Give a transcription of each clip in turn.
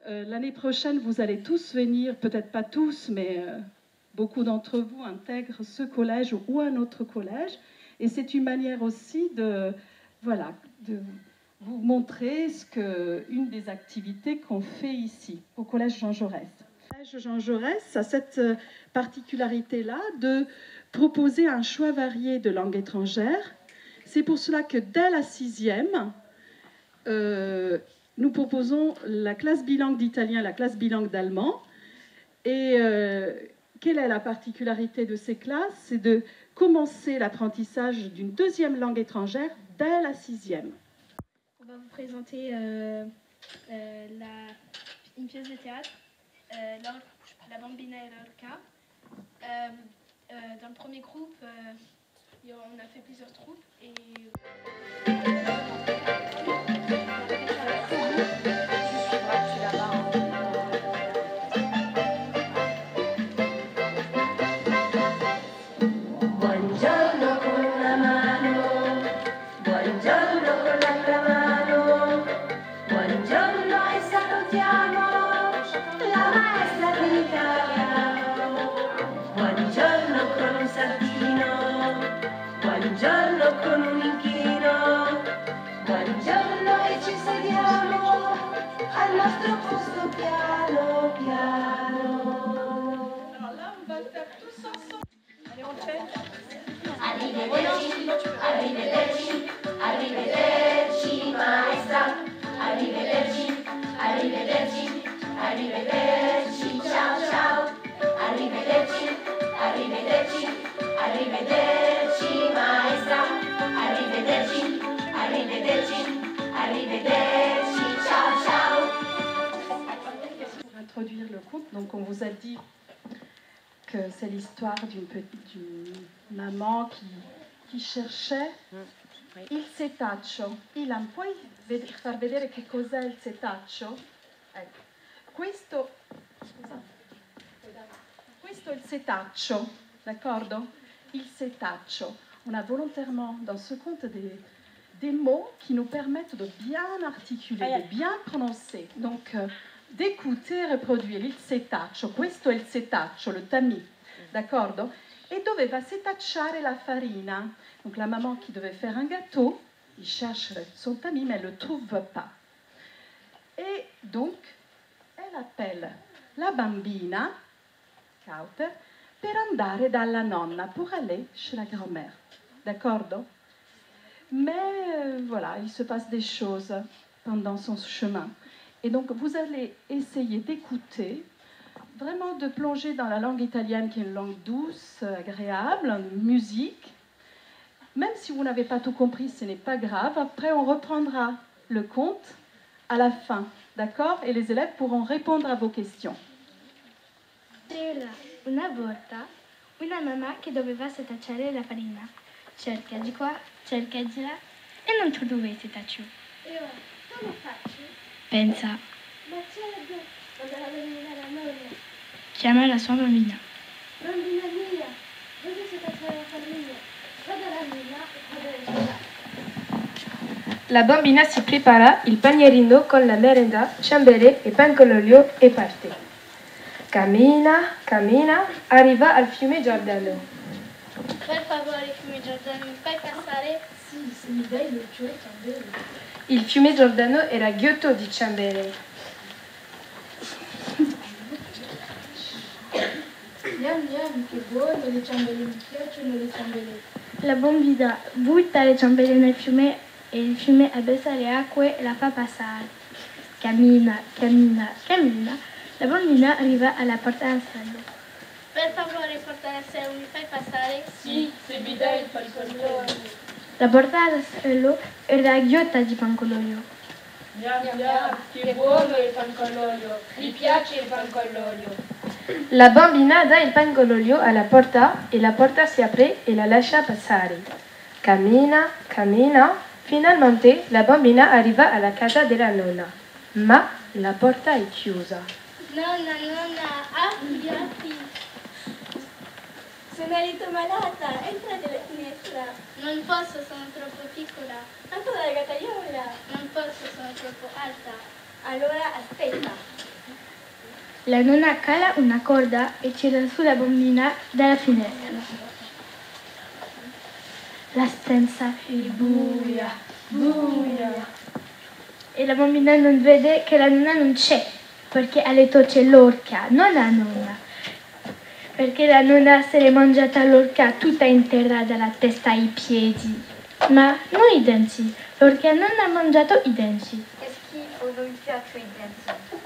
L'année prochaine, vous allez tous venir, peut-être pas tous, mais beaucoup d'entre vous intègrent ce collège ou un autre collège. Et c'est une manière aussi de, voilà, de vous montrer une des activités qu'on fait ici, au Collège Jean Jaurès. Le Collège Jean Jaurès a cette particularité-là de proposer un choix varié de langues étrangères. C'est pour cela que dès la 6e, nous proposons la classe bilingue d'italien, la classe bilingue d'allemand. Et quelle est la particularité de ces classes? C'est de commencer l'apprentissage d'une deuxième langue étrangère dès la 6e. On va vous présenter une pièce de théâtre, La Bambina et l'Orca. Dans le premier groupe, on a fait plusieurs troupes et... Arrivederci maestra, arrivederci, arrivederci, arrivederci, ciao ciao, arrivederci, arrivederci, arrivederci maestra, arrivederci, arrivederci, arrivederci, ciao ciao. Pour introduire le conte, donc on vous a dit que c'est l'histoire d'une maman qui cherchait il setaccio. Ilan, puoi far vedere che cos'è il setaccio? Ecco. Questo è il setaccio, d'accordo? Il setaccio. On a volontairement dans ce conte des mots qui nous permettent de bien articuler, de bien prononcer. Donc, d'écouter e reproduire il setaccio. Questo è il setaccio, le tamis, d'accordo? Et doveva setacciare la farina. Donc la maman qui devait faire un gâteau, il cherche son tamis mais elle ne le trouve pas. Et donc, elle appelle la bambina, Kauter, per andare dalla nonna, pour aller chez la grand-mère. D'accordo? Mais voilà, il se passe des choses pendant son chemin. Et donc, vous allez essayer d'écouter, vraiment de plonger dans la langue italienne, qui est une langue douce, agréable, une musique. Même si vous n'avez pas tout compris, ce n'est pas grave. Après, on reprendra le conte à la fin, d'accord? Et les élèves pourront répondre à vos questions. Una volta, una mamma che doveva setacciare la farina. Cerca di qua, cerca di là e non trova il setaccio. E ora, come faccio? Pensa. Ma c'è quando la bambina la nonna. Chiama la sua bambina. Bambina mia, dove setacciare la farina? Vado alla nonna e vado alla città. La bambina si prepara il panierino con la merenda, ciambelle e pan con l'olio e parte. Cammina, cammina, arriva al fiume Giordano. Per favore, fiume Giordano, mi fai passare? Sì, se mi dai l'occhio e ciambelle. Il fiume Giordano era ghiotto di ciambelle. Miam miam, che buono le ciambelle, mi piacciono le ciambelle. La bambina butta le ciambelle nel fiume e il fiume abbassa le acque e la fa passare. Cammina, cammina, cammina. La bambina arriva alla porta del castello. Per favore, porta al castello, mi fai passare? Sì, se mi dai il pancolone. La porta del castello era ghiotta di pan con l'olio. Miam miam, che buono il pan con l'olio. Mi piace il pan con l'olio. La bambina dà il pan con l'olio alla porta e la porta si apre e la lascia passare. Cammina, cammina. Finalmente la bambina arriva alla casa della nonna, ma la porta è chiusa. Nonna, nonna, apri, apri. Sono marito malata, entra dalla finestra. Non posso, sono troppo piccola. Tanto dalla gattaiola. Non posso, sono troppo alta. Allora aspetta. La nonna cala una corda e tira su la bambina dalla finestra. La stanza è buia, buia. E la bambina non vede che la nonna non c'è, perché a letto c'è l'orca, non la nonna. Perché la nonna se l'è mangiata l'orca tutta intera dalla testa ai piedi. Ma non i denti, l'orca non ha mangiato i denti. Che schifo, non mi piacciono i denti.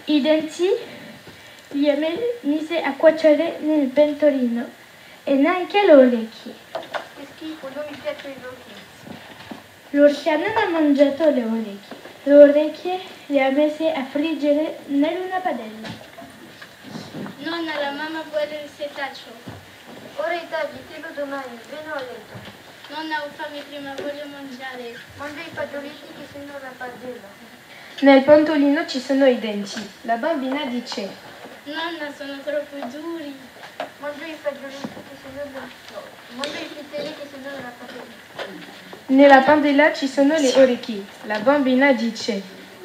I denti li ha messi a cuocere nel pentolino e neanche le orecchie. Che schifo, non mi piacciono i orecchi. L'orca non ha mangiato le orecchie. Le orecchie le ha messe a friggere in una padella. Nonna, la mamma vuole il setaccio. Ora i tagli, te lo domani, vengo a letto. Nonna, ho fame prima, voglio mangiare. Mangia i fagiolini che sono la padella. Nel pentolino ci sono i denti. La bambina dice: Nonna, sono troppo duri. Mangio i fagiolini che sono mangio i frittini che sono nella padella. nella padella ci sono le orecchie. La bambina dice: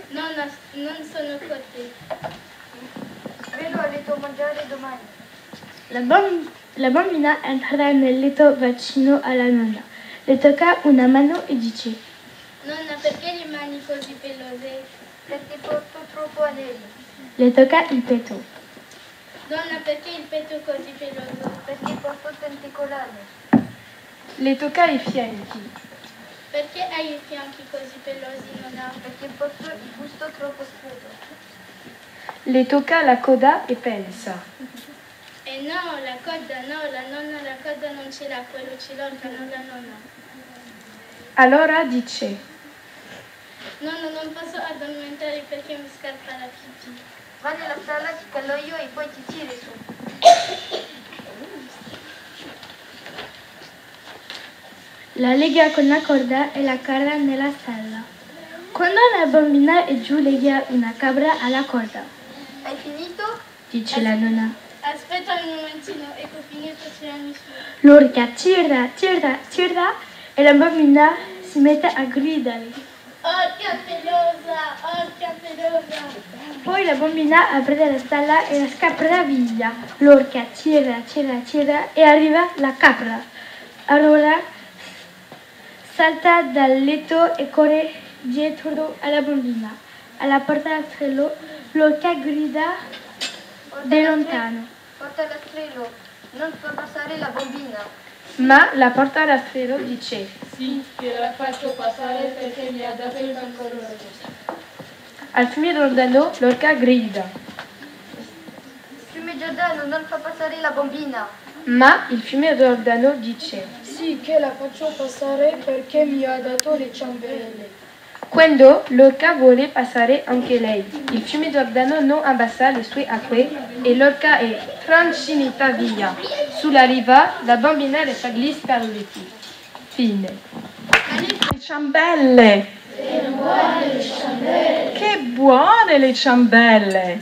Nonna, non sono cotte. Vengo a letto a mangiare domani. La bambina entra nel letto vicino alla nonna. Le tocca una mano e dice: Nonna, perché le mani così pelose? Perché porto troppo anelli. Le tocca il petto. Nonna, perché il petto così peloso? Perché porto tante collane. le tocca i fianchi. Perché hai i fianchi così pelosi, nonna? Perché porto il busto troppo stretto. Le tocca la coda e pensa. E no, la coda, no, la nonna la coda non ce l'ha, quello ce l'ha, non la nonna. Allora dice: Nonno, non posso addormentare perché mi scappa la pipì. Va nella sala, ti callo io e poi ti tiri su. La lega con la corda e la carra nella stalla. Quando la bambina è giù lega una capra alla corda. Hai finito? Dice la nonna. Aspetta un momentino, ecco finito, tirami su. L'orca tira, tira, tira e la bambina si mette a gridare. Orca pelosa, orca pelosa. Poi la bambina apre la stalla e la scappa via. L'orca tira, tira, tira e arriva la capra. Allora salta dal letto e corre dietro alla bambina. Alla porta del frello l'orca grida da lontano. Porta la strillo, non fa passare la bambina. Ma la porta da stelo dice: Sì, che la faccio passare perché mi ha dato il pancolone. al fiume Giordano l'orca grida. Il fiume Giordano non fa passare la bambina. Ma il fiume Giordano dice: Sì, che la faccio passare perché mi ha dato le ciambelle. quando l'orca vuole passare anche lei, il fiume Giordano non abbassa le sue acque e l'orca è trascinata via. Sulla riva la bambina resta glisse per letti. Fine. Le ciambelle! Che buone le ciambelle!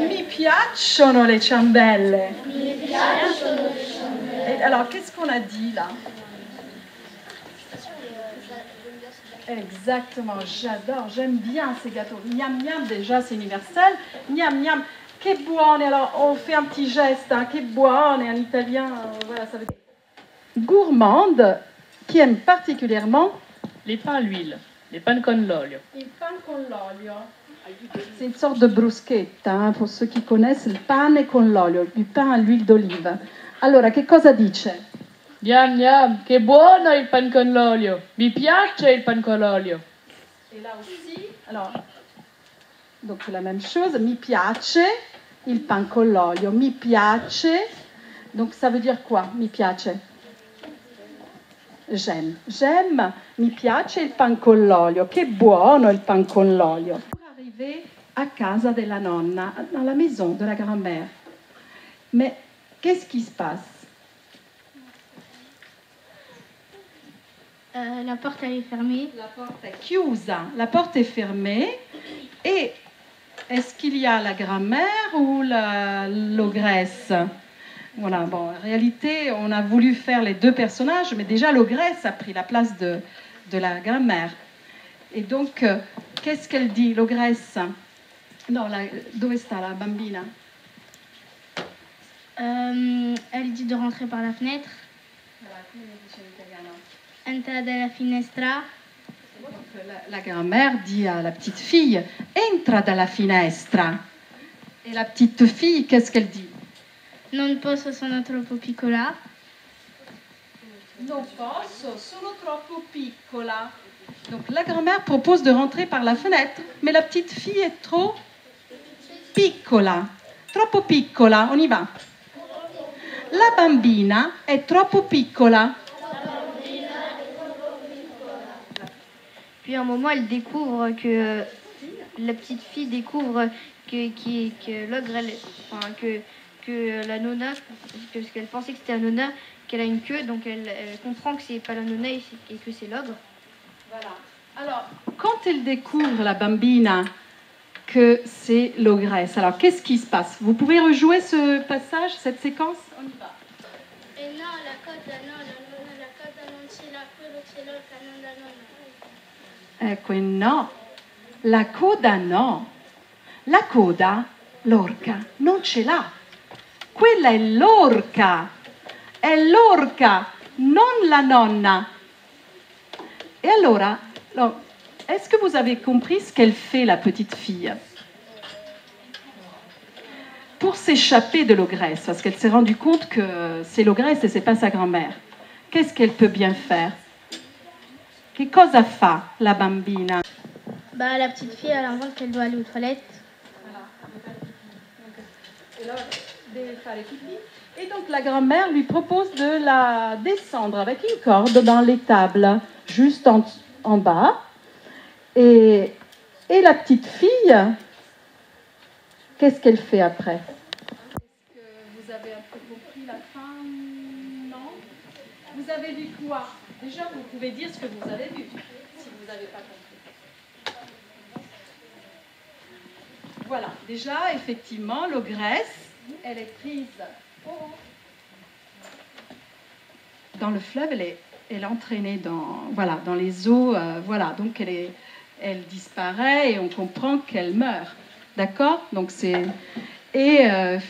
Mi piacciono le ciambelle! Et alors, qu'est-ce qu'on a dit là? Exactement, j'adore, j'aime bien ces gâteaux. Miam miam, déjà c'est universel. Miam miam, che buone. Alors on fait un petit geste, hein. Che buone en italien, voilà, ça veut dire gourmande, qui aime particulièrement les pains à l'huile, les pains con l'olio. il pan con l'olio. C'est une sorte de bruschetta, hein, pour ceux qui connaissent il pane con l'olio, du pain à l'huile d'olive. Allora, che cosa dice? Miam miam, che buono il pan con l'olio. Mi piace il pan con l'olio. Et là aussi, alors, donc c'est la même chose, mi piace il pan con l'olio, mi piace, donc ça veut dire quoi, mi piace? J'aime, j'aime, mi piace il pan con l'olio, che buono il pan con l'olio. Pour arriver à casa della nonna, dans la maison de la grand-mère, mais qu'est-ce qui se passe? La porte elle est fermée. La porte è chiusa, la porte est fermée et est-ce qu'il y a la grand-mère ou l'ogresse? Voilà, bon, en réalité, on a voulu faire les deux personnages, mais déjà l'ogresse a pris la place de la grand-mère. Et donc, qu'est-ce qu'elle dit, l'ogresse? No, dove sta la bambina? Elle dit de rentrer par la fenêtre. Entra dalla finestra. Donc, la grand-mère dit à la petite fille, entra dalla finestra. Et la petite fille, qu'est-ce qu'elle dit? Non posso, sono troppo piccola. Non posso, sono troppo piccola. Donc la grand-mère propose de rentrer par la fenêtre, mais la petite fille est trop piccola. Troppo piccola, on y va. La bambina è troppo piccola. Puis à un moment, elle découvre que la petite fille découvre que l'ogre, que la nonna, parce qu'elle pensait que c'était la nonna, qu'elle a une queue, donc elle comprend que c'est pas la nonna et que c'est l'ogre. Voilà. Alors, quand elle découvre la bambina que c'est l'ogresse, alors qu'est-ce qui se passe? Vous pouvez rejouer ce passage, cette séquence? On y va. E no, la coda no, la coda non ce l'ha, quello ce l'orca, non la nonna. Ecco, no. La coda no. La coda, l'orca, non ce l'ha. Quella è l'orca. È l'orca, non la nonna. Et alors, est-ce que vous avez compris ce qu'elle fait, la petite fille? Pour s'échapper de l'ogresse, parce qu'elle s'est rendue compte que c'est l'ogresse et c'est pas sa grand-mère. Qu'est-ce qu'elle peut bien faire? Che cosa fa la bambina? Bah, la petite fille, elle invente qu'elle doit aller aux toilettes. Et donc la grand-mère lui propose de la descendre avec une corde dans l'étable, juste en bas. Et la petite fille, qu'est-ce qu'elle fait après? Est-ce que vous avez un peu compris la fin? Non? Vous avez vu quoi? Déjà, vous pouvez dire ce que vous avez vu, si vous n'avez pas compris. Voilà, déjà, effectivement, l'ogresse, elle est prise dans le fleuve, elle est entraînée dans les eaux, voilà, donc elle disparaît et on comprend qu'elle meurt, d'accord? Donc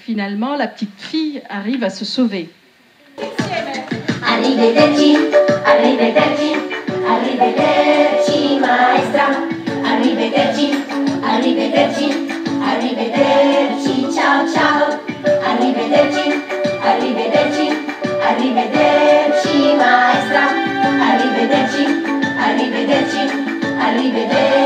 finalement, la petite fille arrive à se sauver. Arrivederci, arrivederci, arrivederci maestra. Arrivederci, arrivederci, arrivederci, ciao ciao. Arrivederci, arrivederci, arrivederci maestra. Arrivederci, arrivederci, arrivederci.